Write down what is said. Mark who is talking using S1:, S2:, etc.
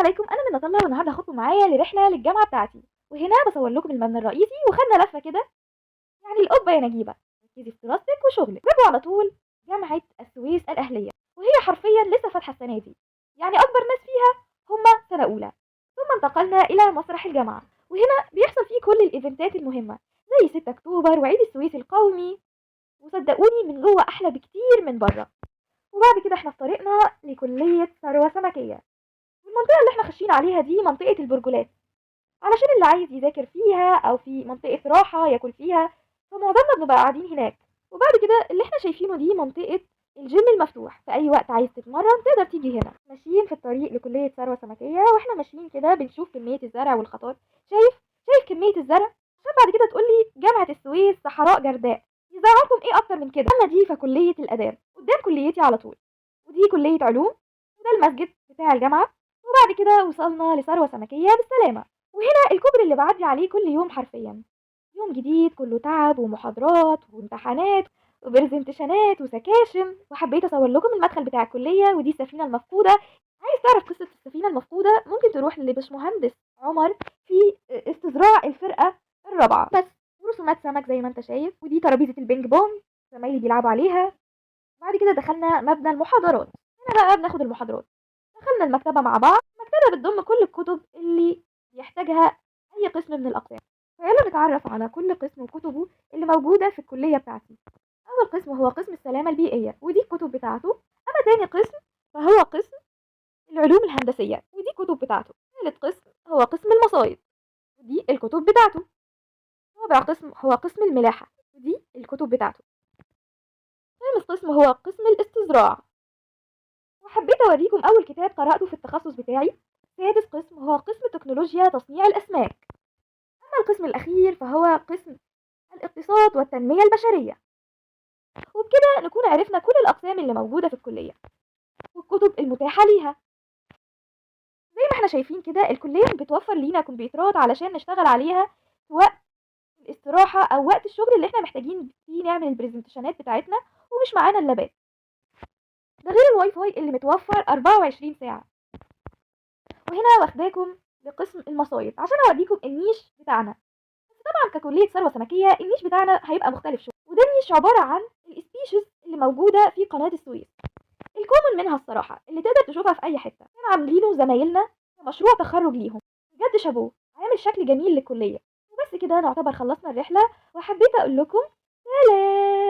S1: عليكم، انا منى طلة، والنهارده هاخدكم معايا لرحله للجامعه بتاعتي. وهنا بصور لكم المبنى الرئيسي، وخدنا لفه كده. يعني القبه يا نجيبه، ركزي في دراستك وشغلك. رجعوا على طول جامعه السويس الاهليه، وهي حرفيا لسه فاتحه السنه دي. يعني اكبر ناس فيها هم سنه اولى. ثم انتقلنا الى مسرح الجامعه، وهنا بيحصل فيه كل الايفنتات المهمه، زي 6 اكتوبر وعيد السويس القومي. وصدقوني من جوه احلى بكتير من بره. وبعد كده احنا في طريقنا لكليه ثروه سمكيه. والمنطقة اللي احنا خاشين عليها دي منطقة البرجولات، علشان اللي عايز يذاكر فيها أو في منطقة راحة ياكل فيها، فمعظمنا بنبقى قاعدين هناك. وبعد كده اللي احنا شايفينه دي منطقة الجيم المفتوح، في أي وقت عايز تتمرن تقدر تيجي هنا. ماشيين في الطريق لكلية ثروة سمكية، واحنا ماشيين كده بنشوف كمية الزرع والخضار. شايف كمية الزرع، عشان بعد كده تقولي جامعة السويس صحراء جرداء. يزرعلكم ايه أكتر من كده؟ أما دي فكلية الآداب قدام كليتي على طول، ودي كلية علوم، وده المسجد بتاع الجامعة. وبعد كده وصلنا لثروة سمكية بالسلامة. وهنا الكوبري اللي بعدي عليه كل يوم حرفيا، يوم جديد كله تعب ومحاضرات وامتحانات وبرزنتيشنات وسكاشن. وحبيت اصور لكم المدخل بتاع الكلية، ودي السفينة المفقودة. عايز تعرف قصة السفينة المفقودة؟ ممكن تروح لبشمهندس عمر في استزراع الفرقة الرابعة بس. ورسومات سمك زي ما انت شايف، ودي ترابيزة البينج بونج زمايلي بيلعبوا عليها. بعد كده دخلنا مبنى المحاضرات، هنا بقى بناخد المحاضرات. دخلنا المكتبة مع بعض، مكتبة بتضم كل الكتب اللي يحتاجها أي قسم من الأقسام. فيلا نتعرف على كل قسم وكتبه اللي موجودة في الكلية بتاعتي. أول قسم هو قسم السلامة البيئية، ودي الكتب بتاعته. أما تاني قسم فهو قسم العلوم الهندسية، ودي الكتب بتاعته. ثالث قسم هو قسم المصايد، ودي الكتب بتاعته. رابع قسم هو قسم الملاحة، ودي الكتب بتاعته. خامس قسم هو قسم الاستزراع، وحبيت أوريكم أول كتاب قرأته في التخصص بتاعي. سادس قسم هو قسم تكنولوجيا تصنيع الأسماك. أما القسم الأخير فهو قسم الاقتصاد والتنمية البشرية. وبكده نكون عرفنا كل الأقسام اللي موجودة في الكلية والكتب المتاحة ليها. زي ما احنا شايفين كده الكلية بتوفر لينا كمبيوترات علشان نشتغل عليها في وقت الاستراحة أو وقت الشغل اللي احنا محتاجين فيه نعمل البرزنتيشنات بتاعتنا ومش معانا اللابات. ده غير الواي فاي اللي متوفر 24 ساعة. وهنا واخداكم لقسم المصايد عشان اوريكم النيش بتاعنا. بس طبعا ككليه ثروه سمكيه النيش بتاعنا هيبقى مختلف شويه، وده النيش عباره عن السبيشيز اللي موجوده في قناه السويس، الكومن منها الصراحه اللي تقدر تشوفها في اي حته. كانوا عاملينه زمايلنا في مشروع تخرج ليهم، بجد شابوه، عامل شكل جميل للكليه. وبس كده نعتبر خلصنا الرحله، وحبيت اقول لكم سلام.